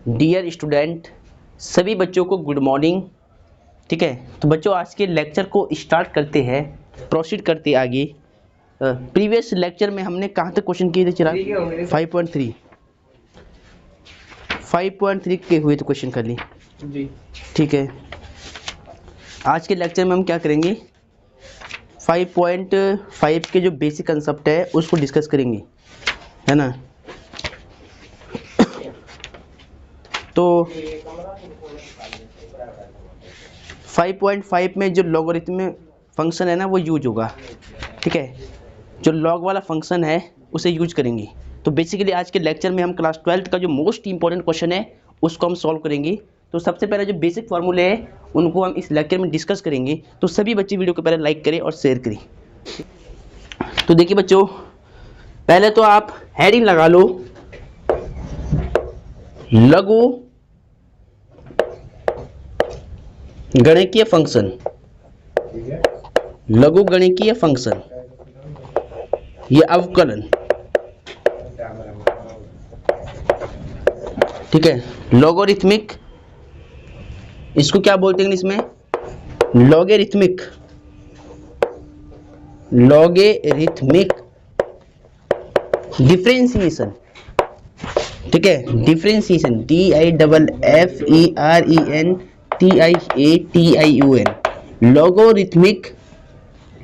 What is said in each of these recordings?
Dear student, सभी बच्चों को गुड मॉर्निंग। ठीक है, तो बच्चों आज के लेक्चर को स्टार्ट करते हैं, प्रोसीड करते आगे। प्रीवियस लेक्चर में हमने कहाँ तक क्वेश्चन किए थे चिराग? 5.3 के हुए तो क्वेश्चन कर ली जी। ठीक है, आज के लेक्चर में हम क्या करेंगे, 5.5 के जो बेसिक कंसेप्ट है उसको डिस्कस करेंगे, है ना। तो 5.5 में जो लॉगरिथम फंक्शन है ना वो यूज होगा। ठीक है, जो लॉग वाला फंक्शन है उसे यूज करेंगे। तो बेसिकली आज के लेक्चर में हम क्लास 12 का जो मोस्ट इंपॉर्टेंट क्वेश्चन है उसको हम सॉल्व करेंगे। तो सबसे पहले जो बेसिक फार्मूले है उनको हम इस लेक्चर में डिस्कस करेंगे। तो सभी बच्चे वीडियो को पहले लाइक करें और शेयर करें। तो देखिए बच्चों, पहले तो आप हेडिंग लगा लो, लघु गणितीय फंक्शन। लघु गणितीय फंक्शन, ये अवकलन। ठीक है, लॉगरिथमिक, इसको क्या बोलते हैं इंग्लिश में? लॉगरिथमिक। Logarithmic differentiation. ठीक है, डिफरेंशिएशन, DIFFERENTIATION,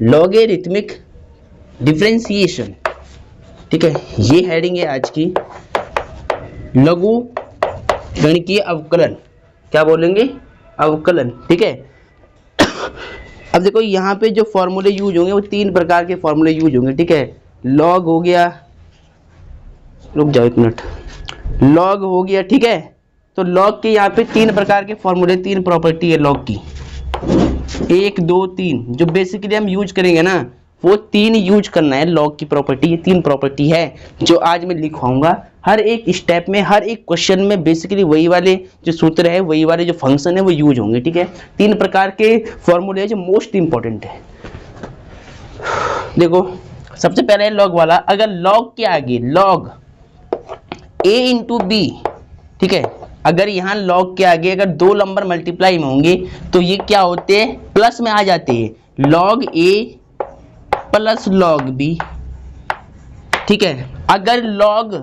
लॉगरिथमिक डिफरेंशिएशन। ठीक है, ये हेडिंग है आज की, लघु गणितीय अवकलन। क्या बोलेंगे? अवकलन। ठीक है, अब देखो यहाँ पे जो फॉर्मूले यूज होंगे वो 3 प्रकार के फॉर्मूले यूज होंगे। ठीक है, लॉग हो गया, रुक जाओ एक मिनट, लॉग हो गया। ठीक है, तो लॉग के यहाँ पे 3 प्रकार के फॉर्मूले, 3 प्रॉपर्टी है लॉग की, 1 2 3। जो बेसिकली हम यूज करेंगे ना वो 3 यूज करना है लॉग की प्रॉपर्टी। ये 3 प्रॉपर्टी है जो आज मैं लिखवाऊंगा। हर एक स्टेप में, हर एक क्वेश्चन में बेसिकली वही वाले जो सूत्र है, वही वाले जो फंक्शन है वो यूज होंगे। ठीक है, 3 प्रकार के फॉर्मूले जो मोस्ट इंपॉर्टेंट है। देखो सबसे पहले लॉग वाला, अगर लॉग के आगे लॉग a इंटू बी, ठीक है, अगर यहाँ लॉग के आगे अगर 2 नंबर मल्टीप्लाई में होंगे तो ये क्या होते हैं? प्लस में आ जाते हैं, लॉग ए प्लस लॉग बी। ठीक है, अगर लॉग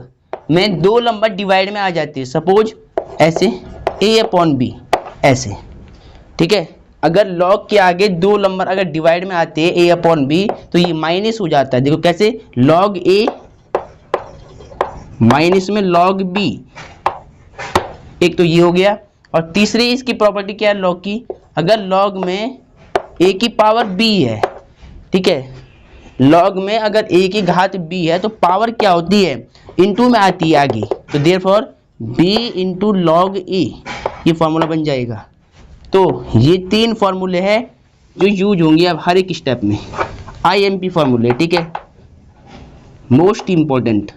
में 2 नंबर डिवाइड में आ जाते हैं, सपोज ऐसे a अपॉन बी, ऐसे। ठीक है, अगर लॉग के आगे 2 नंबर अगर डिवाइड में आते हैं a अपॉन बी तो ये माइनस हो जाता है। देखो कैसे, लॉग a माइनस में लॉग बी, एक तो ये हो गया। और तीसरी इसकी प्रॉपर्टी क्या है लॉग की, अगर लॉग में a की पावर b है, ठीक है, लॉग में अगर a की घात b है तो पावर क्या होती है? इनटू में आती है आगे, तो therefore b into log a, ये फॉर्मूला बन जाएगा। तो ये 3 फॉर्मूले हैं जो यूज होंगे अब हर एक स्टेप में, IMP फॉर्मूले। ठीक है, मोस्ट इंपॉर्टेंट,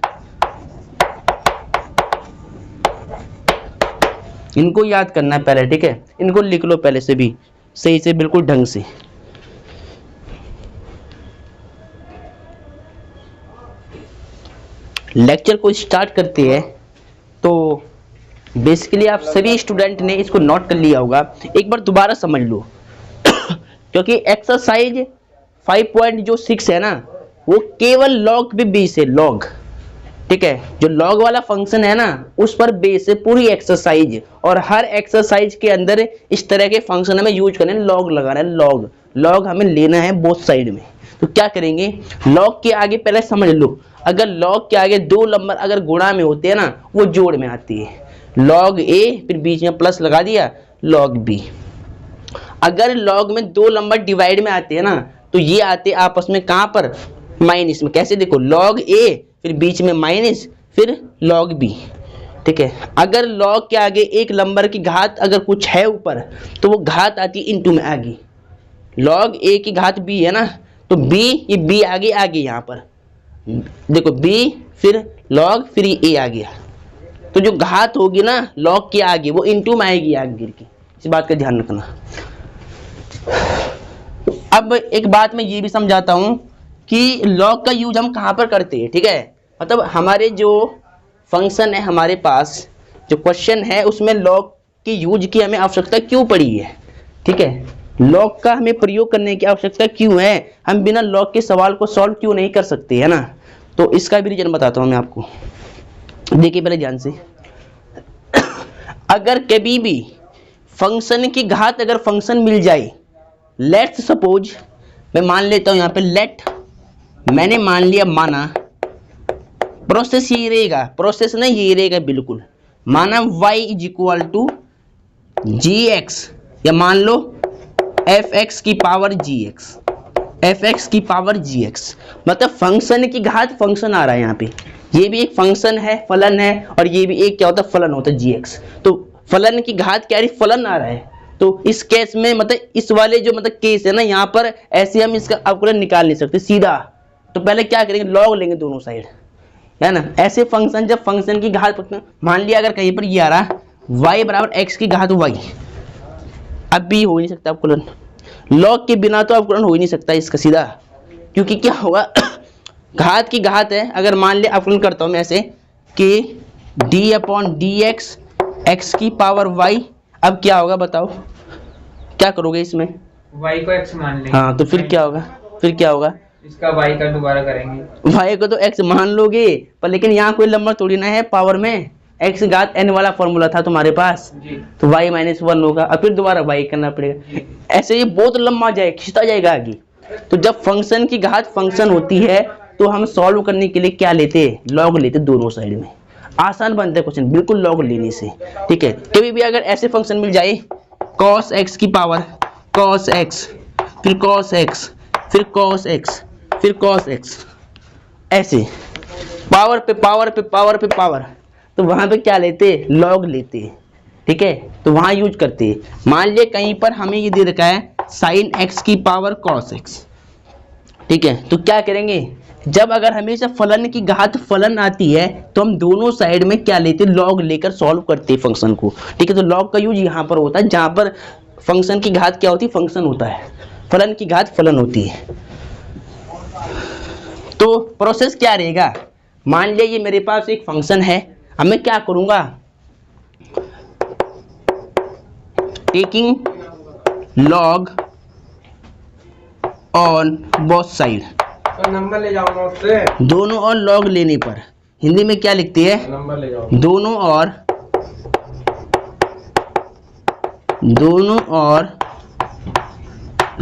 इनको याद करना है पहले। ठीक है, इनको लिख लो पहले से भी सही से, बिल्कुल ढंग से। लेक्चर को स्टार्ट करते हैं। तो बेसिकली आप सभी स्टूडेंट ने इसको नोट कर लिया होगा, एक बार दोबारा समझ लो क्योंकि एक्सरसाइज 5.6 है ना वो केवल लॉग पे बेस है, लॉग। ठीक है, जो लॉग वाला फंक्शन है ना उस पर बेस है पूरी एक्सरसाइज। और हर एक्सरसाइज के अंदर इस तरह के फंक्शन हमें यूज करना है, लॉग लगाना है, लॉग। लॉग हमें लेना है बोथ साइड में। तो क्या करेंगे, लॉग के आगे पहले समझ लो, अगर लॉग के आगे 2 नंबर अगर गुणा में होते हैं ना वो जोड़ में आती है, लॉग ए फिर बीच में प्लस लगा दिया, लॉग बी। अगर लॉग में 2 नंबर डिवाइड में आते हैं ना तो ये आते आपस में कहां पर? माइनस में। कैसे? देखो, लॉग ए फिर बीच में माइनस फिर लॉग बी। ठीक है, अगर लॉग के आगे एक नंबर की घात अगर कुछ है ऊपर तो वो घात आती है इनटू में आगे। लॉग ए की घात बी है ना तो बी, ये बी आगे यहाँ पर देखो, बी फिर लॉग फिर ए आ गया। तो जो घात होगी ना लॉग के आगे वो इनटू में आएगी आगे गिर के, इस बात का ध्यान रखना। अब एक बात मैं ये भी समझाता हूं कि लॉग का यूज हम कहां पर करते हैं। ठीक है, मतलब हमारे जो फंक्शन है हमारे पास, जो क्वेश्चन है उसमें लॉग की यूज की हमें आवश्यकता क्यों पड़ी है, ठीक है, लॉग का हमें प्रयोग करने की आवश्यकता क्यों है, हम बिना लॉग के सवाल को सॉल्व क्यों नहीं कर सकते, है ना। तो इसका भी रीजन बताता हूं मैं आपको, देखिए पहले ध्यान से। अगर कभी भी फंक्शन की घात अगर फंक्शन मिल जाए, लेट्स सपोज, मैं मान लेता हूं यहां पे लेट, मैंने मान लिया, माना, प्रोसेस ये रहेगा, प्रोसेस ना ये रहेगा बिल्कुल, माना y is equal to g x, या मान लो एफ एक्स की power g x, f x की पावर जी एक्स, मतलब फंक्शन की घात फंक्शन आ रहा है यहाँ पे, ये भी एक फंक्शन है, फलन है, और ये भी एक क्या होता है, फलन होता है जी एक्स। तो फलन की घात क्या है, फलन आ रहा है। तो इस केस में मतलब इस वाले जो मतलब केस है ना, यहाँ पर ऐसे हम इसका अवकलन निकाल नहीं सकते सीधा, तो पहले क्या करेंगे, लॉग लेंगे दोनों साइड, है ना। ऐसे फंक्शन जब फंक्शन की घात, मान लिया अगर कहीं पर ये आ रहा y बराबर x की घात y, अब भी हो नहीं सकता अवकलन, लॉग के बिना तो अवकलन हो ही नहीं सकता इसका सीधा, क्योंकि क्या होगा, घात की घात है, अगर मान लिया अवकलन करता हूं मैं ऐसे कि d upon D x x की पावर y, अब क्या होगा बताओ, क्या करोगे इसमें, y को x मान लेंगे। हाँ तो फिर क्या होगा, फिर क्या होगा, इसका y का दोबारा करेंगे, y को तो x मान लोगे, पर लेकिन यहाँ कोई नंबर थोड़ी ना है पावर में, x घात n वाला फॉर्मूला था तुम्हारे पास जी। तो y माइनस 1 होगा, अब फिर दोबारा y करना पड़ेगा, ऐसे ये बहुत लंबा जाए, खिंचता जाएगा आगे। तो जब फंक्शन की घात फंक्शन होती है तो हम सॉल्व करने के लिए क्या लेते, लॉग लेते दोनों साइड में, आसान बनता है क्वेश्चन बिल्कुल लॉग लेने से, ठीक है। कभी भी अगर ऐसे फंक्शन मिल जाए, cos x की पावर cos x, फिर cos x, फिर cos x, फिर cos x, ऐसे पावर पे पावर पे पावर पे पावर, तो वहां पे क्या लेते, लॉग लेते, ठीक है, तो वहां यूज करते। मान लिया कहीं पर हमें ये दे रखा है sin x की पावर cos x, ठीक है, तो क्या करेंगे, जब अगर हमेशा फलन की घात फलन आती है तो हम दोनों साइड में क्या लेते, लॉग लेकर सॉल्व करते फंक्शन को, ठीक है। तो लॉग का यूज यहां पर होता है जहां पर फंक्शन की घात क्या होती है, फंक्शन होता है, फलन की घात फलन होती है। तो प्रोसेस क्या रहेगा, मान लिया ये मेरे पास एक फंक्शन है, अब मैं क्या करूंगा, taking log on both side, तो नंबर ले जाओ नोट से, दोनों और लॉग लेने पर, हिंदी में क्या लिखती है, नंबर ले जाओ, दोनों और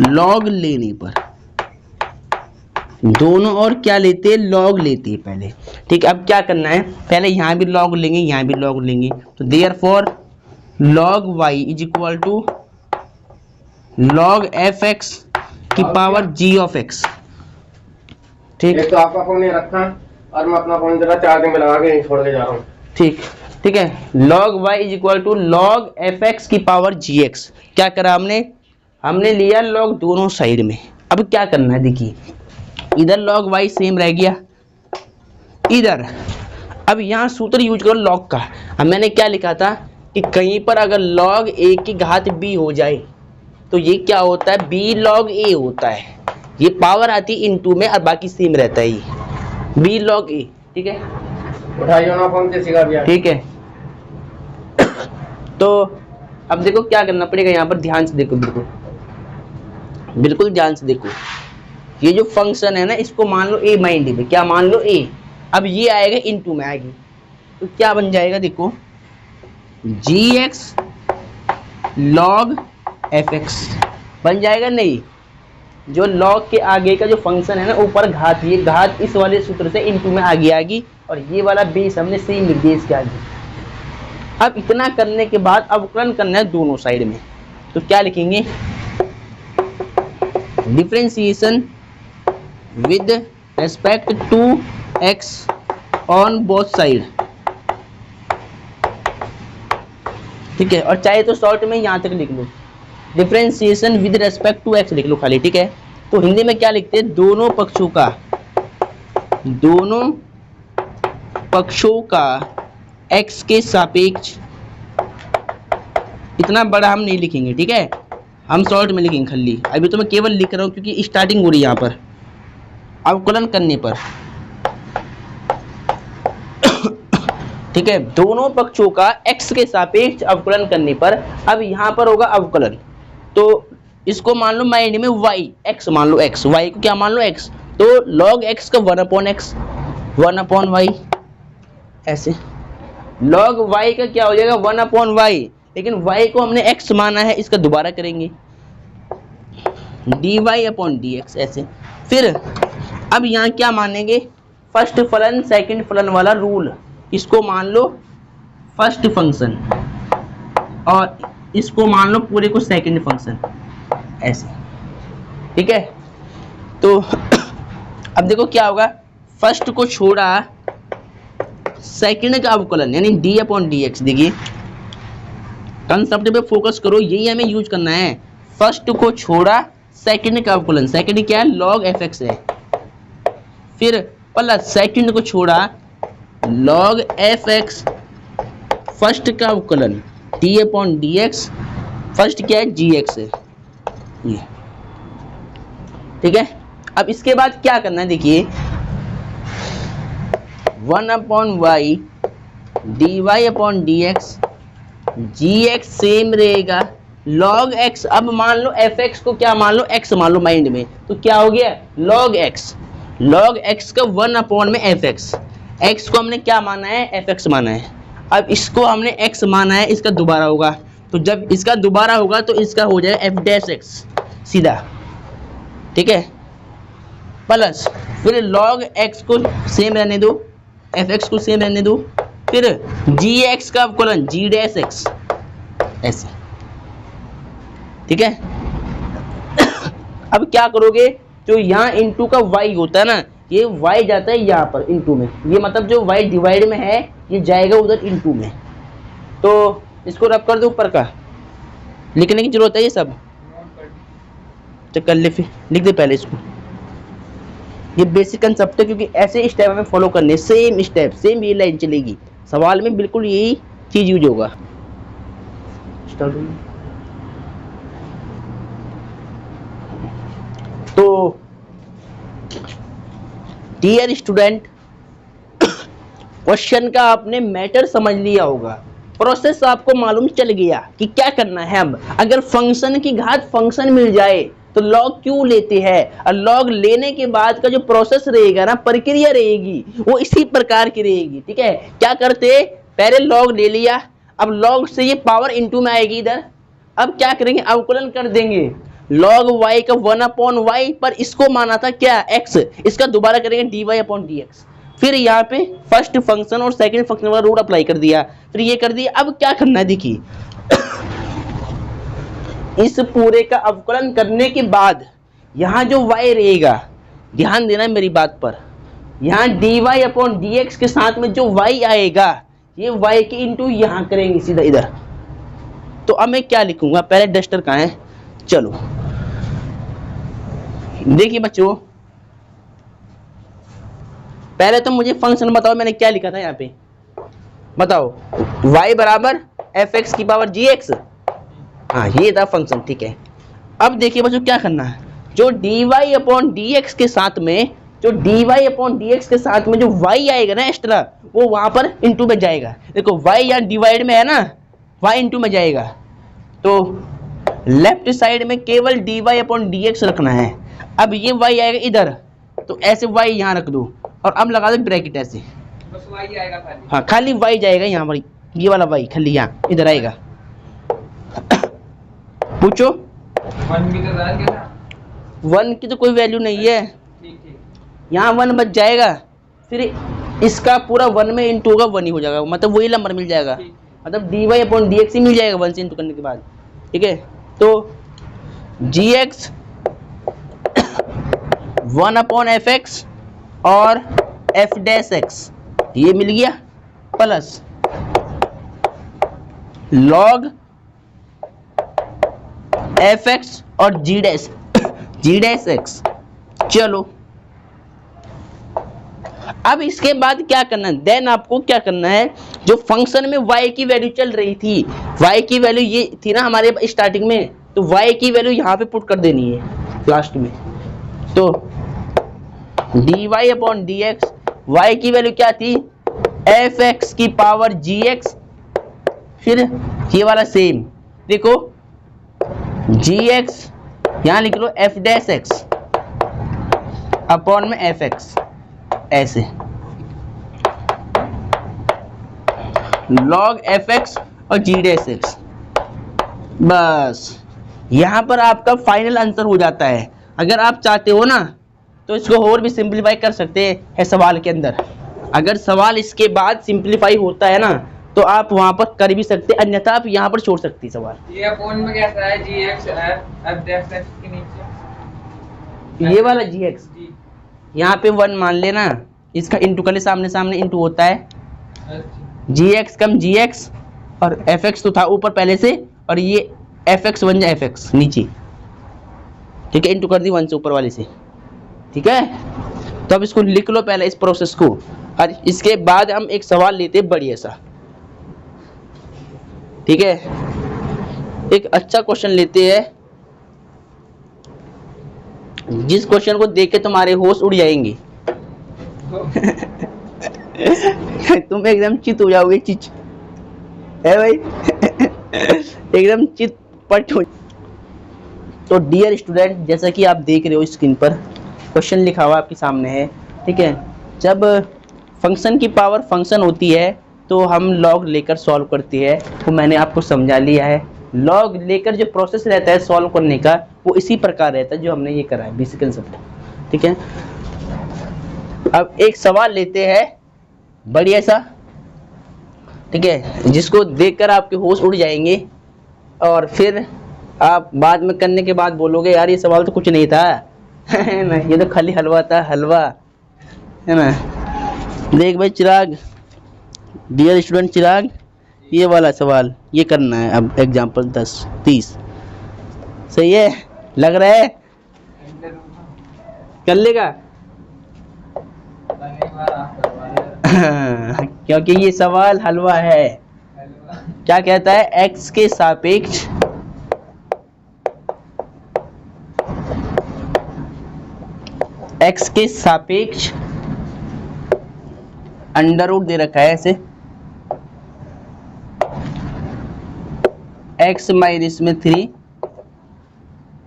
लॉग लेने पर, दोनों और क्या लेते हैं, लॉग लेते हैं पहले, ठीक है। अब क्या करना है, पहले यहाँ भी लॉग लेंगे, यहाँ भी लॉग लेंगे, तो therefore log y is equal to log f x की पावर g ऑफ x, ठीक, एक तो आपका फोन ये रखा और मैं अपना फोन जरा चार्जिंग में लगा के यहीं छोड़ के जा रहा हूँ, ठीक, ठीक है। log y is equal to log f x की पावर जी एक्स, क्या करा हमने लिया log दोनों साइड में। अब क्या करना है, देखिए इधर log y सेम रह गया, इधर अब यहाँ सूत्र यूज करो log का। अब मैंने क्या लिखा था कि कहीं पर अगर log a की घात b हो जाए तो ये क्या होता है, b log a होता है, ये पावर आती है इनटू में और बाकी सेम रहता है ये b log a, ठीक है, उठाइए ना फोन से सिखा दिया, ठीक है। तो अब देखो क्या करना पड़ेगा, यहाँ पर ध्यान से देखो, बिल्कुल ध्यान से देखो, ये जो फंक्शन है ना इसको मान लो a माइंड में, क्या मान लो a, अब ये आएगा इनटू में आएगी, तो क्या बन जाएगा, देखो gx log fx बन जाएगा, नहीं, जो log के आगे का जो फंक्शन है ना ऊपर घात, ये घात इस वाले सूत्र से इनटू में आगे आएगी और ये वाला बेस हमने सेम लिख दिया इसके आगे। अब इतना करने के बाद अवकलन करना है दोनों साइड में, तो क्या लिखेंगे, differentiation with respect to x on both side, ठीक है, और चाहे तो शॉर्ट में यहाँ तक लिख लो, differentiation with respect to x लिख लो खाली, ठीक है। तो हिंदी में क्या लिखते हैं, दोनों पक्षों का x के सापेक्ष, इतना बड़ा हम नहीं लिखेंगे, ठीक है, हम शॉर्ट में लिखेंगे खाली, अभी तो मैं केवल लिख रहा हूँ क्योंकि स्टार्टिंग हो रही है यहाँ पर अवकलन करने पर। ठीक है, दोनों पक्षों का x के सापेक्ष अवकलन करने पर अब यहाँ पर होगा अवकलन। तो इसको मान लो माइंड में y x मान लो, x y को क्या मान लो x, तो log x का 1/x 1/y, ऐसे log y का क्या हो जाएगा 1/y, लेकिन y को हमने x माना है, इसका दोबारा करेंगे dy/dx ऐसे। फिर अब यहाँ क्या मानेंगे, फर्स्ट फलन सेकंड फलन वाला रूल, इसको मान लो फर्स्ट फंक्शन और इसको मान लो पूरे को सेकंड फंक्शन, ऐसे। ठीक है, तो अब देखो क्या होगा, फर्स्ट को छोड़ा सेकंड का अवकलन यानी d/dx। देखिए कंसेप्ट पे फोकस करो, यही हमें यूज करना है। फर्स्ट को छोड़ा सेकंड का अवकलन, सेकंड क्या है log fx है, फिर प्लस सेकंड को छोड़ा log fx, फर्स्ट का अवकलन d/dx, फर्स्ट क्या है gx है ये। ठीक है, अब इसके बाद क्या करना है, देखिए 1/y dy/dx, gx सेम रहेगा, log x, अब मान लो fx को क्या मान लो x मान लो माइंड में, तो क्या हो गया log x का 1/fx, x को हमने क्या माना है fx माना है, अब इसको हमने x माना है, इसका दोबारा होगा, तो जब इसका दोबारा होगा तो इसका हो जाएगा f'(x) सीधा। ठीक है, प्लस फिर log x को सेम रहने दो, fx को सेम रहने दो, फिर gx का अवकलन g'(x) ऐसे। ठीक है, अब क्या करोगे, जो यहाँ इंटू का y होता है ना, ये y जाता है यहाँ पर इंटू में, ये मतलब जो y डिवाइड में है ये जाएगा उधर इंटू में, तो इसको रब कर दो, ऊपर का लिखने की जरूरत है ये सब, तो कर ले, फिर लिख दे पहले इसको। ये बेसिक कंसेप्ट है, क्योंकि ऐसे स्टेप हमें फॉलो करने, सेम स्टेप सेम ये लाइन चलेगी, सवाल में बिल्कुल यही चीज यूज होगा। तो डियर स्टूडेंट, क्वेश्चन का आपने मैटर समझ लिया होगा, प्रोसेस आपको मालूम चल गया कि क्या करना है। अब अगर फंक्शन की घात फंक्शन मिल जाए तो लॉग क्यों लेते हैं, और लॉग लेने के बाद का जो प्रोसेस रहेगा ना, प्रक्रिया रहेगी, वो इसी प्रकार की रहेगी। ठीक है, क्या करते, पहले लॉग ले लिया, अब लॉग से ये पावर इनटू में आएगी इधर, अब क्या करेंगे अवकलन कर देंगे, log y का 1/y पर इसको माना था क्या x, इसका दोबारा करेंगे dy/dx, फिर यहाँ पे फर्स्ट फंक्शन और सेकंड फंक्शन वाला रूल अप्लाई कर दिया, फिर ये कर दिया। अब क्या करना है, देखिए इस पूरे का अवकलन करने के बाद यहाँ जो y रहेगा, ध्यान देना मेरी बात पर, यहाँ dy/dx के साथ में जो y आएगा, ये y के इंटू यहाँ करेंगे सीधा इधर। तो अब मैं क्या लिखूंगा, पहले डस्टर कहाँ है, चलो देखिए बच्चों, पहले तो मुझे फंक्शन बताओ, मैंने क्या लिखा था यहाँ पे, बताओ y बराबर fx की पावर gx, हाँ ये था फंक्शन। ठीक है, अब देखिए बच्चों क्या करना है, जो dy/dx के साथ में, जो dy/dx के साथ में जो y आएगा ना एक्स्ट्रा, वो वहां पर इंटू में जाएगा। देखो y यहाँ डिवाइड में है ना, y इंटू में जाएगा, तो लेफ्ट साइड में केवल dy/dx रखना है। अब ये y आएगा इधर, तो ऐसे y यहाँ रख दो, और अब लगा दो ब्रैकेट ऐसे, बस y आएगा खाली, हाँ खाली y जाएगा यहाँ पर, ये वाला y खाली यहाँ इधर आएगा। पूछो, 1 की तो डाल के ना, 1 की तो कोई वैल्यू नहीं है, ठीक, यहाँ 1 बच जाएगा, फिर इसका पूरा 1 में इंटू होगा 1 ही हो जाएगा, मतलब वही नंबर मिल जाएगा, मतलब dy/dx ही मिल जाएगा 1 से इंटू करने के बाद। ठीक है, तो gx 1/fx और f'(x) ये मिल गया, प्लस log fx और g'(x). चलो अब इसके बाद क्या करना है, देन आपको क्या करना है, जो फंक्शन में y की वैल्यू चल रही थी, y की वैल्यू ये थी ना हमारे स्टार्टिंग में, तो y की वैल्यू यहाँ पे पुट कर देनी है लास्ट में। तो dy/dx, y की वैल्यू क्या थी एफ एक्स की पावर जी एक्स, फिर ये वाला सेम देखो जी एक्स, यहां लिख लो एफ डैश एक्स अपॉन में एफ एक्स, ऐसे लॉग एफ एक्स और जी डैश एक्स। बस यहां पर आपका फाइनल आंसर हो जाता है। अगर आप चाहते हो ना तो इसको और भी सिंपलीफाई कर सकते हैं सवाल के अंदर। अगर सवाल इसके बाद सिंपलीफाई होता है ना तो आप वहां पर कर भी सकते, अन्यथा आप यहां पर छोड़ सकते हैं सवाल। ये अपॉन में कैसा है? जी एक्स एफ डैश एक्स के नीचे ये वाला जी एक्स जी। यहाँ पे 1 मान लेना, इसका इंटू कर ले, सामने सामने इंटू होता है। अच्छा जी एक्स कम जी एक्स और एफ एक्स तो था ऊपर पहले से, और ये एफ एक्स बन जाए एफ एक्स नीचे, ठीक है, इंटू कर दी 1 से ऊपर वाले से, ठीक है। तो अब इसको लिख लो पहले इस प्रोसेस को, और इसके बाद हम एक सवाल लेते हैं बढ़िया सा, ठीक है। एक अच्छा क्वेश्चन लेते हैं जिस क्वेश्चन को देख के तुम्हारे होश उड़ जाएंगे तुम एकदम चित हो जाओगे, चिच है भाई एकदम चित पट हो। तो डियर स्टूडेंट, जैसा कि आप देख रहे हो स्क्रीन पर क्वेश्चन लिखा हुआ आपके सामने है, ठीक है। जब फंक्शन की पावर फंक्शन होती है तो हम लॉग लेकर सॉल्व करते हैं, तो मैंने आपको समझा लिया है। लॉग लेकर जो प्रोसेस रहता है सॉल्व करने का वो इसी प्रकार रहता है जो हमने ये करा है, बेसिक कंसेप्ट, ठीक है। अब एक सवाल लेते हैं बढ़िया सा, ठीक है, जिसको देखकर आपके होश उड़ जाएंगे और फिर आप बाद में करने के बाद बोलोगे यार ये सवाल तो कुछ नहीं था है ना, ये तो खाली हलवा था, हलवा, है ना। देख भाई चिराग, डियर स्टूडेंट चिराग, ये वाला सवाल ये करना है अब एग्जाम्पल 10-30, सही है, लग रहा है कर लेगा क्योंकि ये सवाल हलवा है। क्या कहता है, x के सापेक्ष अंडर रूट दे रखा है ऐसे, x माइनस में 3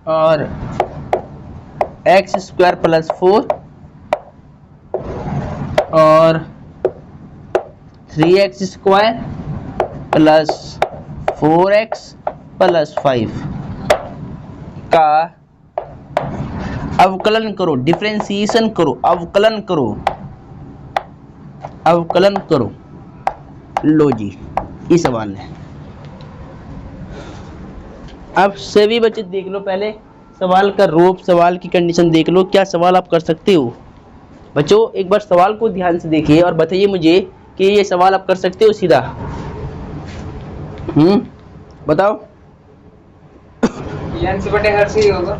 और x स्क्वायर प्लस 4 और 3x square plus 4x plus 5 का अवकलन करो, डिफरेंशिएशन करो, अवकलन करो, अवकलन करो। लो जी ये सवाल है। अब सभी बच्चे देख लो पहले सवाल का रूप, सवाल की कंडीशन देख लो, क्या सवाल आप कर सकते हो। बच्चों एक बार सवाल को ध्यान से देखिए और बताइए मुझे कि ये सवाल आप कर सकते हो सीधा। बताओ। अंश बटे हर से ही होगा,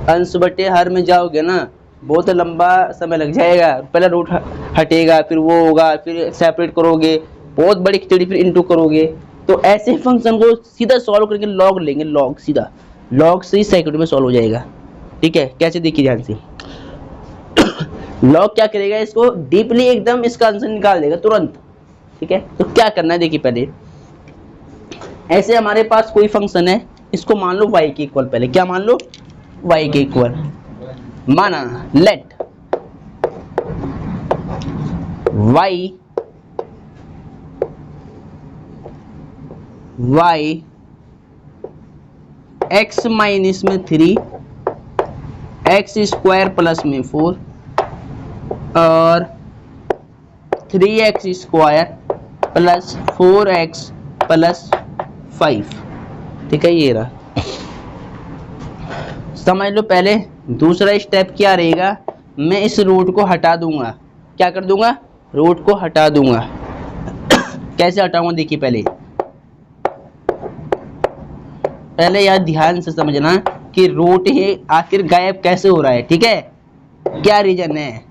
अंश बटे हर में जाओगे ना बहुत लंबा समय लग जाएगा, पहले रूट हटेगा, फिर वो होगा, फिर सेपरेट करोगे, बहुत बड़ी खिचड़ी, फिर इनटू करोगे। तो ऐसे फंक्शन को सीधा सॉल्व करके लॉग लेंगे, लॉग सीधा लॉग से ही सेकंड में सॉल्व हो जाएगा, ठीक है। कैसे देखिए ध्यान से, लॉग क्या करेगा, इसको डीपली एकदम इसका आंसर निकाल देगा तुरंत, ठीक है। तो क्या करना है देखिए, पहले ऐसे हमारे पास कोई फंक्शन है, इसको मान लो y के इक्वल, पहले क्या मान लो y के इक्वल, माना लेट y x माइनस में 3 x स्क्वायर प्लस में 4 और 3x square plus 4x plus 5, ठीक है। ये रहा, समझ लो। पहले दूसरा स्टेप क्या रहेगा, मैं इस रूट को हटा दूंगा, क्या कर दूंगा, रूट को हटा दूंगा। कैसे हटाऊंगा देखिए, पहले यार ध्यान से समझना कि रूट ही आखिर गायब कैसे हो रहा है, ठीक है, क्या रीजन है।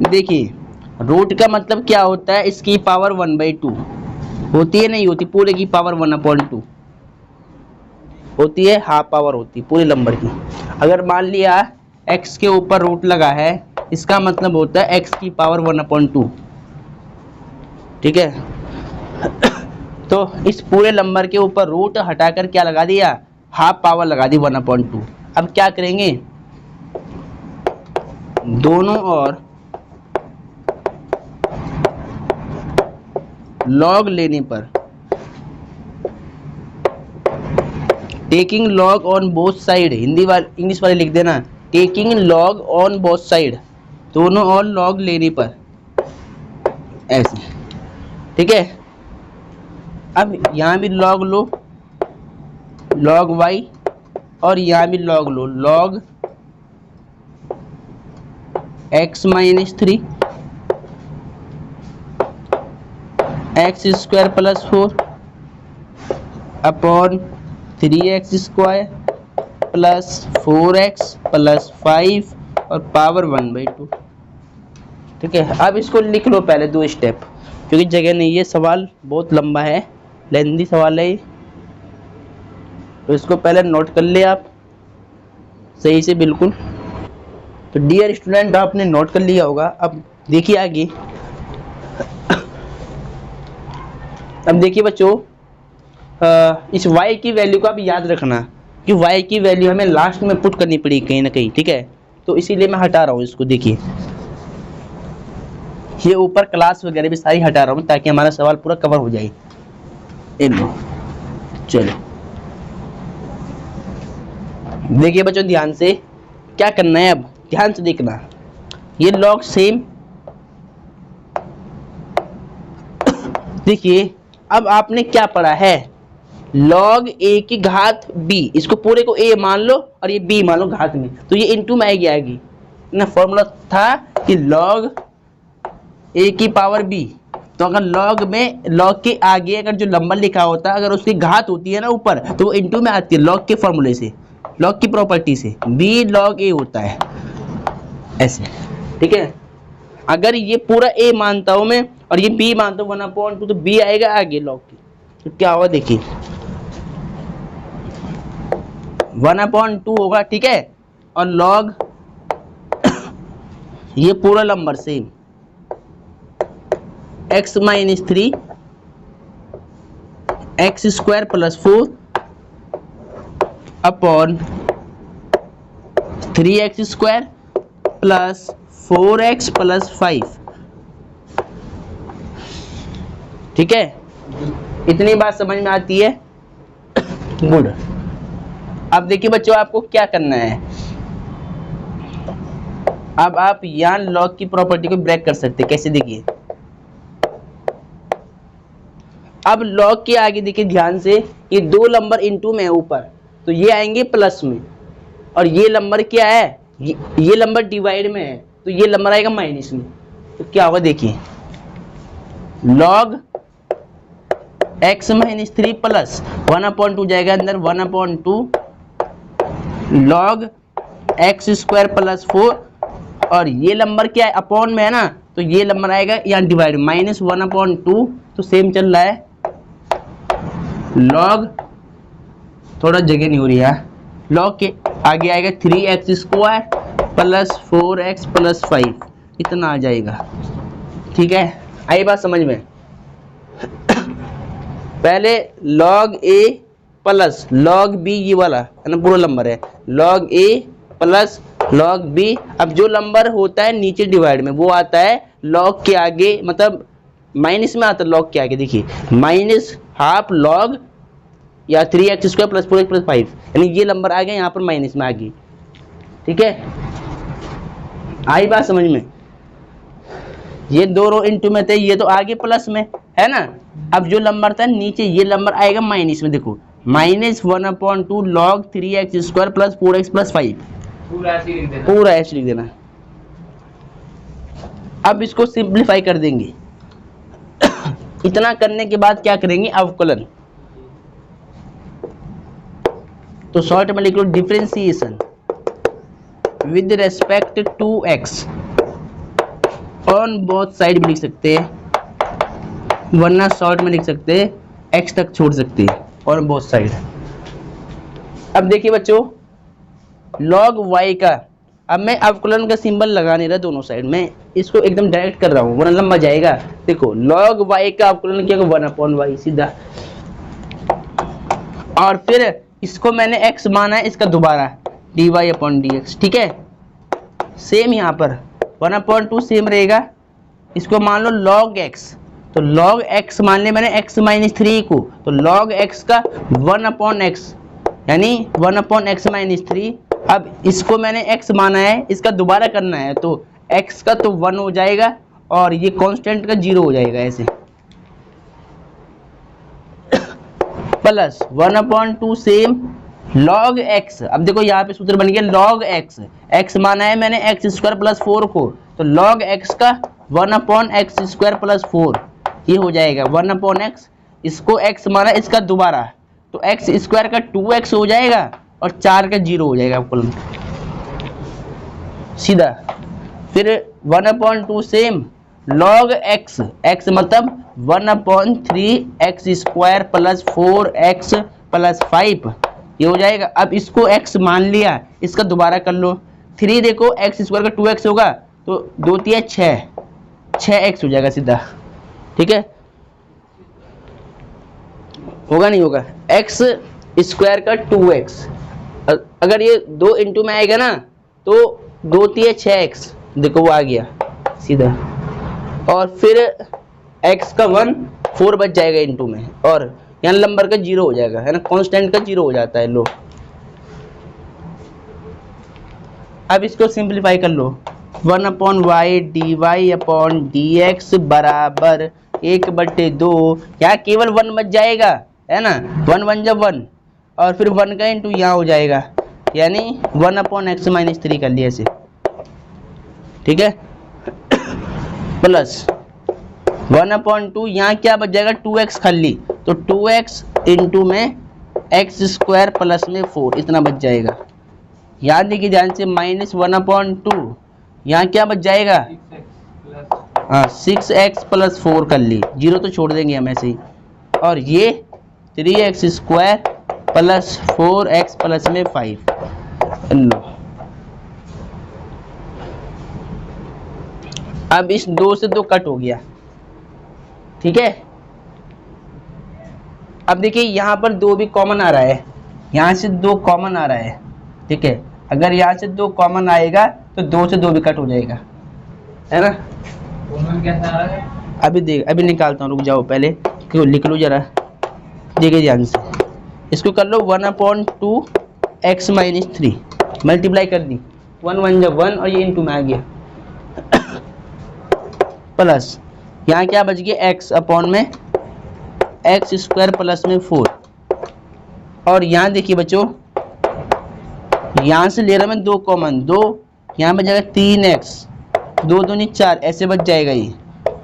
देखिए रूट का मतलब क्या होता है, इसकी पावर 1/2 होती है, नहीं होती, पूरे की पावर 1/2 होती है, हाफ पावर होती है पूरे नंबर की। अगर मान लिया x के ऊपर रूट लगा है, इसका मतलब होता है x की पावर 1/2। ठीक है, तो इस पूरे नंबर के ऊपर रूट हटाकर क्या लगा दिया, हाफ पावर लगा दी 1/2। अब क्या करेंगे, दोनों और लॉग लेने पर, taking log on both side, Hindi वाले इंग्लिश वाले लिख देना, taking log on both side, दोनों और लॉग लेने पर, ऐसे। ठीक है, अब यहाँ भी लॉग लो, लॉग y, और यहाँ भी लॉग लो, log x - 3 x square plus 4 upon 3x² plus 4x plus 5 और पावर 1/2। ठीक है, अब इसको लिख लो पहले 2 स्टेप, क्योंकि जगह नहीं है, सवाल बहुत लंबा है, लेंथी सवाल है, तो इसको पहले नोट कर ले आप सही से बिल्कुल। तो डियर स्टूडेंट, आपने नोट कर लिया होगा। अब देखिए आगे, अब देखिए बच्चों, इस y की वैल्यू को आप याद रखना कि y की वैल्यू हमें लास्ट में पुट करनी पड़ी कहीं ना कहीं। ठीक है, तो इसीलिए मैं हटा रहा हूँ इसको। देखिए ये ऊपर क्लास वगैरह भी सारी हटा रहा हूँ ताकि हमारा सवाल पूरा कवर हो जाए। चलो देखिए बच्चों, ध्यान से क्या करना है, अब ध्यान से देखना, ये लॉग सेम। देखिए अब आपने क्या पढ़ा है, log a की घात b, इसको पूरे को a मान लो और ये b मान लो घात में, तो ये इनटू में आएगी ना। फॉर्मूला था कि log a की पावर b, तो अगर log में log के आगे अगर जो नंबर लिखा होता है, अगर उसकी घात होती है ना ऊपर, तो वो इनटू में आती है log के फॉर्मूले से, log की प्रॉपर्टी से, b log a होता है ऐसे। ठीक है, अगर ये पूरा a मानता हूं मैं और ये b मानता हूं 1/2, तो b आएगा आगे log की, तो क्या होगा देखिए 1/2 होगा। ठीक है, और log ये पूरा number same x - 3 x square plus 4 upon 3x square plus 4x plus 5। ठीक है, इतनी बात समझ में आती है? गुड। अब देखिए बच्चों, आपको क्या करना है, अब आप यहाँ लॉग की प्रॉपर्टी को ब्रेक कर सकते हैं। कैसे, देखिए अब लॉग के आगे देखिए ध्यान से, ये 2 नंबर इनटू में है ऊपर, तो ये आएंगे प्लस में, और ये नंबर क्या है, ये नंबर डिवाइड में है, तो ये नंबर आएगा माइनस में। तो क्या होगा देखिए, log x - 3 प्लस 1/2 जाएगा अंदर, 1/2 log x स्क्वायर प्लस 4, और ये नंबर क्या है, अपॉन में है ना, तो ये नंबर आएगा यहाँ डिवाइड, -1/2, तो सेम चल रहा है। log, थोड़ा जगह नहीं हो रही है, log के आगे आएगा 3x square plus 4x plus 5, इतना आ जाएगा। ठीक है, आई बात समझ में? पहले log a plus log b, ये वाला है ना पूरा नंबर है, log a plus log b। अब जो नंबर होता है नीचे डिवाइड में, वो आता है log के आगे, मतलब माइनस में आता है log के आगे। देखिए -12 log या 3x square plus 4x plus 5, यानी ये नंबर आ गया यहाँ पर माइनस में आ गई। ठीक है, आई बात समझ में? ये दोनों इनटू में थे, ये तो आगे प्लस में है ना। अब जो नंबर था नीचे, ये नंबर आएगा माइनस में। देखो -1/2 log 3x square plus 4x plus 5, पूरा ऐसे लिख देना। अब इसको सिंप्लीफाई कर देंगे। इतना करने के बाद क्या करेंगे, अवकलन। तो शॉर्ट में लिख लो differentiation with respect to x, on both side भी लिख सकते हैं, वरना शॉर्ट में लिख सकते हैं x तक छोड़ सकते हैं, ऑन बोथ साइड। अब देखिए बच्चों, log y का अब मैं अवकलन का सिंबल लगा नहीं रहा दोनों साइड में, इसको एकदम डायरेक्ट कर रहा हूँ वरना लंबा जाएगा। देखो log y का अवकलन किया 1/y सीधा, और फिर इसको मैंने x माना है, इसका दोबारा dy/dx। ठीक है, सेम यहाँ पर 1/2 सेम रहेगा, इसको मान लो log x, तो log x मान लिया मैंने x - 3 को, तो log x का 1/x यानी 1/x - 3। अब इसको मैंने x माना है, इसका दोबारा करना है, तो x का तो 1 हो जाएगा और ये कांस्टेंट का 0 हो जाएगा ऐसे, प्लस 1/2 सेम log x। अब देखो यहाँ पे सूत्र बन गया log x, x माना है मैंने x² + 4 को, तो log x का 1/x² + 4 ये हो जाएगा 1/x, इसको x माना इसका दोबारा, तो x² का 2x हो जाएगा और 4 का 0 हो जाएगा अवकलन सीधा। फिर 1/2 सेम log x, x मतलब 1/3x² + 4x + 5 ये हो जाएगा। अब इसको x मान लिया, इसका दोबारा कर लो, 3 देखो x² का 2x होगा, तो 2 × 3 = 6x हो जाएगा सीधा। ठीक है, होगा नहीं होगा, x² का 2x, अगर ये 2 इंटू में आएगा ना तो 2 × 6x, देखो वो आ गया सीधा, और फिर x का 1 4 बच जाएगा इंटू में, और यहाँ नंबर का 0 हो जाएगा, है ना, कांस्टेंट का 0 हो जाता है। लो अब इसको सिंपलीफाई कर लो, 1/y dy/dx बराबर 1/2, यहाँ केवल 1 बच जाएगा, है ना, 1 1 जब 1, और फिर 1 का इंटू यहाँ हो जाएगा, यानी 1/x - 3 कर लिया ऐसे। ठीक है, प्लस 1/2 यहाँ क्या बच जाएगा 2x खाली, तो 2x इंटू में x² प्लस में 4 इतना बच जाएगा। याद देखिए ध्यान से, -1/2 यहाँ क्या बच जाएगा, हाँ 6x + 4 कर ली, 0 तो छोड़ देंगे हम ऐसे ही, और ये 3x² + 4x प्लस में 5। लो अब इस 2 से 2 कट हो गया। ठीक है, अब देखिए यहाँ पर 2 भी कॉमन आ रहा है, यहाँ से 2 कॉमन आ रहा है। ठीक है, अगर यहाँ से 2 कॉमन आएगा तो 2 से 2 भी कट हो जाएगा, है ना। कैसा आ रहा है? अभी निकालता हूँ, रुक जाओ पहले, क्यों लिख लो जरा, देखिए ध्यान से, इसको कर लो 1/2x - 3 मल्टीप्लाई कर दी, 1 1 जब 1 और ये इंटू में आ गया, प्लस यहाँ क्या बच गया x/ में x² प्लस में 4, और यहाँ देखिए बच्चों, यहाँ से ले रहा मैं 2 कॉमन, 2 यहाँ बच जाएगा 3x, 2 दूनी 4 ऐसे बच जाएगा ये,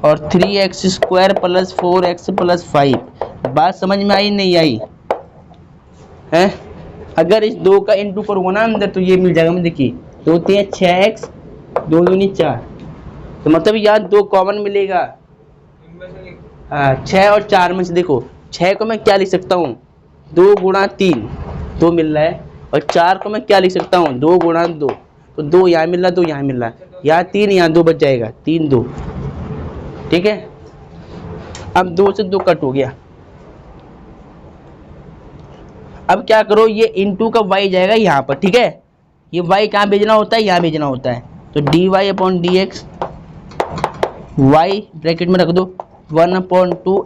और 3x² + 4x + 5। बात समझ में आई नहीं आई है? अगर इस 2 का इंटू करूँगा ना अंदर तो ये मिल जाएगा, मैं देखिए 2 × 3 = 6x, 2 दूनी 4, तो मतलब यहाँ 2 कॉमन मिलेगा। हाँ 6 और 4 में से देखो, 6 को मैं क्या लिख सकता हूँ, 2 × 3 2 मिल रहा है, और 4 को मैं क्या लिख सकता हूँ, 2 × 2, तो 2 यहाँ मिल रहा, 2 यहाँ मिल रहा, यहाँ 3 यहाँ 2 बच जाएगा, 3 2। ठीक है, अब 2 से 2 कट हो गया। अब क्या करो, ये इंटू का y जाएगा यहाँ पर। ठीक है, ये y कहाँ भेजना होता है, यहाँ भेजना होता है, तो dy/dx y ब्रैकेट में रख दो 1/2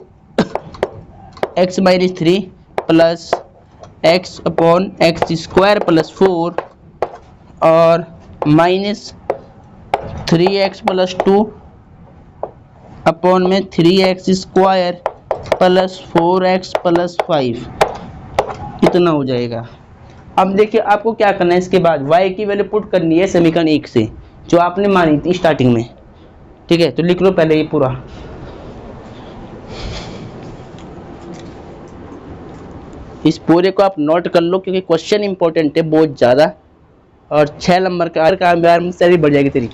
x - 3 प्लस x/x² + 4 और -3x + 2 में 3x² + 4x + 5 इतना हो जाएगा। अब देखिए आपको क्या करना है, इसके बाद y की वैल्यू पुट करनी है समीकरण 1 से, जो आपने मानी थी स्टार्टिंग में। ठीक है, तो लिख लो पहले ये पूरा, इस पूरे को आप नोट कर लो, क्योंकि क्वेश्चन इंपॉर्टेंट है बहुत ज़्यादा, और 6 नंबर का हर काम में सैलरी बढ़ जाएगी तेरी।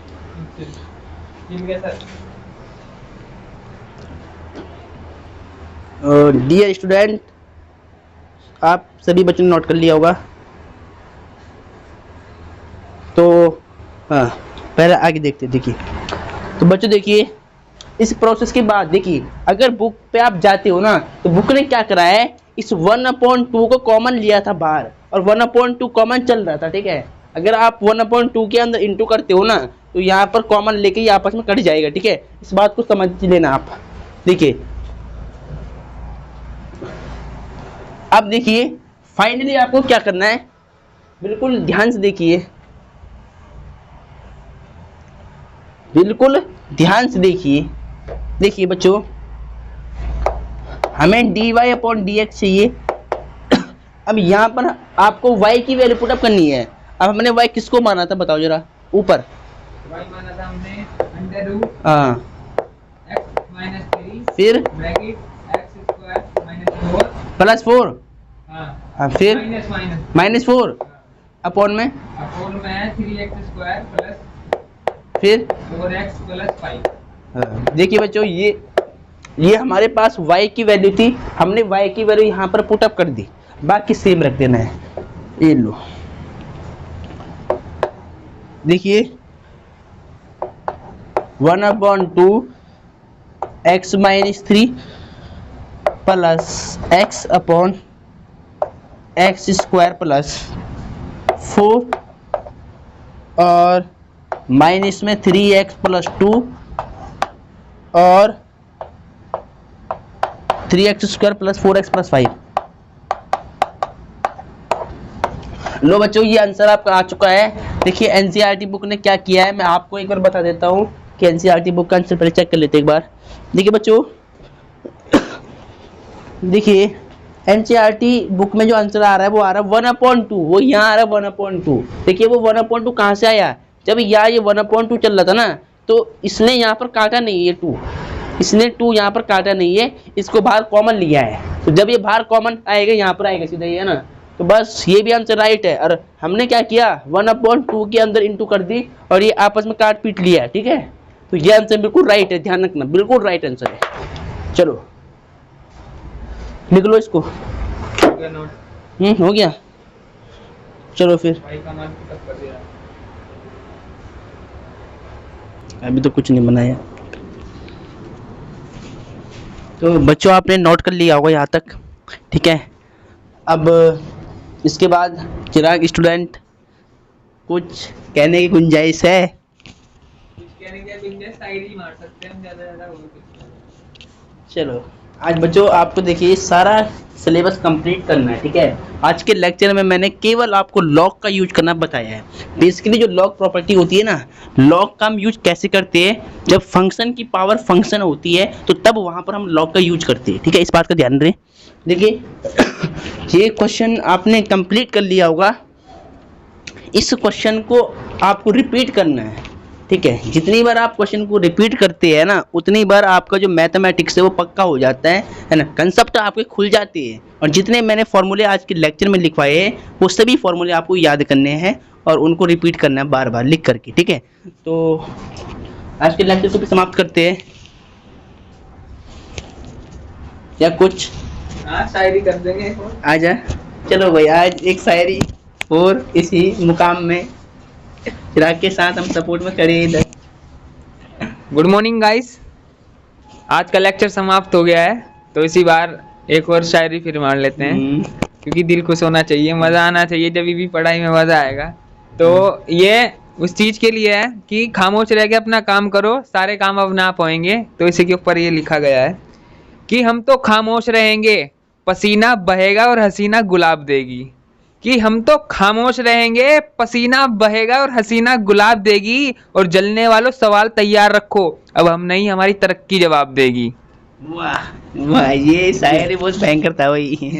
डियर स्टूडेंट, आप सभी बच्चों ने नोट कर लिया होगा, तो हाँ, पहले आगे देखते हैं। देखिए तो बच्चों देखिए इस प्रोसेस के बाद देखिए अगर बुक पे आप जाते हो ना तो बुक ने क्या करा है, इस 1/2 को कॉमन लिया था बाहर और 1/2 कॉमन चल रहा था, ठीक है। अगर आप 1/2 के अंदर इंटू करते हो ना तो यहाँ पर कॉमन लेके ये आपस में कट जाएगा, ठीक है। इस बात को समझ लेना आप। देखिए अब देखिए फाइनली आपको क्या करना है, बिल्कुल ध्यान से देखिए, बिल्कुल ध्यान से देखिए। देखिए बच्चों हमें dy/dx चाहिए। अब यहाँ पर आपको y की वैल्यू पुट अप करनी है। अब हमने y किसको माना था बताओ जरा, ऊपर y माना था हमने अंडर रूट हाँ, x - 3 फिर ब्रैकेट x² - 4 +4 हाँ फिर माइनस -4 अपॉन में अपोन में है 3x² प्लस फिर 4x प्लस 5। हाँ। देखिए बच्चों ये हमारे पास y की वैल्यू थी, हमने y की वैल्यू यहाँ पर पुट अप कर दी, बाकी सेम रख देना है। ये लो देखिए 1/2 x - 3 plus x upon x² plus 4 और माइनस में 3x + 2 और 3x² + 4x + 5। लो बच्चों ये आंसर आपका आ चुका है। देखिए एनसीईआरटी बुक ने क्या किया है मैं आपको एक बार बता देता हूँ कि एनसीईआरटी बुक का आंसर पहले चेक कर लेते हैं एक बार। देखिए बच्चों देखिए एनसीईआरटी बुक में जो आंसर आ रहा है वो आ रहा है 1/2, वो यहाँ आ रहा है 1/2। देखिए वो 1/2 कहाँ से आया, जब यहाँ ये 1/2 चल रहा था ना तो इसने यहाँ पर काटा नहीं है 2, इसने 2 यहाँ पर काटा नहीं है, इसको बाहर कॉमन लिया है। तो जब ये बाहर कॉमन आएगा यहाँ पर आएगा सीधा, ये है ना, तो बस ये भी आंसर राइट है। और हमने क्या किया 1/2 के अंदर इंटू कर दी और ये आपस में काट पीट लिया, ठीक है। तो ये आंसर बिल्कुल राइट है, ध्यान रखना बिल्कुल राइट आंसर है। चलो लिख लो इसको। हो गया, चलो फिर अभी तो कुछ नहीं बनाया। तो बच्चों आपने नोट कर लिया होगा यहाँ तक, ठीक है। अब इसके बाद चिराग स्टूडेंट कुछ कहने की गुंजाइश है? मार सकते हैं हम ज़्यादा चलो आज बच्चों आपको देखिए सारा सिलेबस कंप्लीट करना है, ठीक है। आज के लेक्चर में मैंने केवल आपको लॉग का यूज करना बताया है। बेसिकली जो लॉग प्रॉपर्टी होती है ना, लॉग का हम यूज कैसे करते हैं, जब फंक्शन की पावर फंक्शन होती है तो तब वहाँ पर हम लॉग का यूज करते हैं, ठीक है। इस बात का ध्यान रखें। देखिए ये क्वेश्चन आपने कंप्लीट कर लिया होगा, इस क्वेश्चन को आपको रिपीट करना है, ठीक है। जितनी बार आप क्वेश्चन को रिपीट करते हैं ना उतनी बार आपका जो मैथमेटिक्स है वो पक्का हो जाता है ना, कंसेप्ट आपके खुल जाते हैं। और जितने मैंने फॉर्मूले आज के लेक्चर में लिखवाए हैं वो सभी फॉर्मूले आपको याद करने हैं और उनको रिपीट करना है बार बार लिख करके, ठीक है। तो आज के लेक्चर को भी समाप्त करते हैं या कुछ शायरी कर देंगे आजा। चलो भाई आज एक शायरी और इसी मुकाम में चिराग के साथ हम सपोर्ट में खड़े इधर। गुड मॉर्निंग गाइस, आज का लेक्चर समाप्त हो गया है तो इसी बार एक और शायरी फिर मार लेते हैं क्योंकि दिल खुश होना चाहिए, मज़ा आना चाहिए, जब भी पढ़ाई में मज़ा आएगा। तो ये उस चीज़ के लिए है कि खामोश रह के अपना काम करो, सारे काम अब ना पाएंगे। तो इसी के ऊपर ये लिखा गया है कि हम तो खामोश रहेंगे, पसीना बहेगा और हसीना गुलाब देगी। कि हम तो खामोश रहेंगे, पसीना बहेगा और हसीना गुलाब देगी, और जलने वालों सवाल तैयार रखो, अब हम नहीं हमारी तरक्की जवाब देगी। वाह वाह, ये शायरी बहुत भयंकर था भाई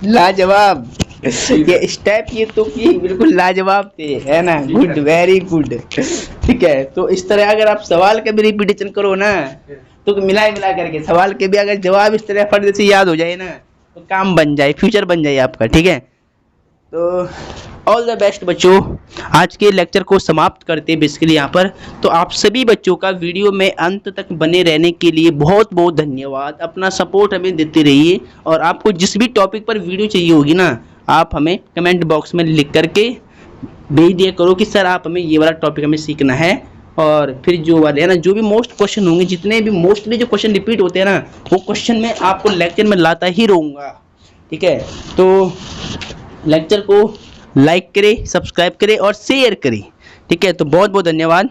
लाजवाब। ये स्टेप ये तो कि बिल्कुल लाजवाब थे, है ना। गुड, वेरी गुड, ठीक है। तो इस तरह अगर आप सवाल का भी रिपीटेशन करो ना तो मिला करके सवाल के भी अगर जवाब इस तरह फट से याद हो जाए ना तो काम बन जाए, फ्यूचर बन जाए आपका, ठीक है। तो ऑल द बेस्ट बच्चों, आज के लेक्चर को समाप्त करते हैं बेसिकली यहाँ पर। तो आप सभी बच्चों का वीडियो में अंत तक बने रहने के लिए बहुत बहुत धन्यवाद। अपना सपोर्ट हमें देते रहिए और आपको जिस भी टॉपिक पर वीडियो चाहिए होगी ना आप हमें कमेंट बॉक्स में लिख करके भेज दिया करो कि सर आप हमें ये वाला टॉपिक हमें सीखना है। और फिर जो वाले है ना, जो भी मोस्ट क्वेश्चन होंगे, जितने भी मोस्टली जो क्वेश्चन रिपीट होते हैं ना, वो क्वेश्चन मैं आपको लेक्चर में लाता ही रहूँगा। ठीक है, तो लेक्चर को लाइक करें, सब्सक्राइब करें और शेयर करें। ठीक है, तो बहुत बहुत धन्यवाद।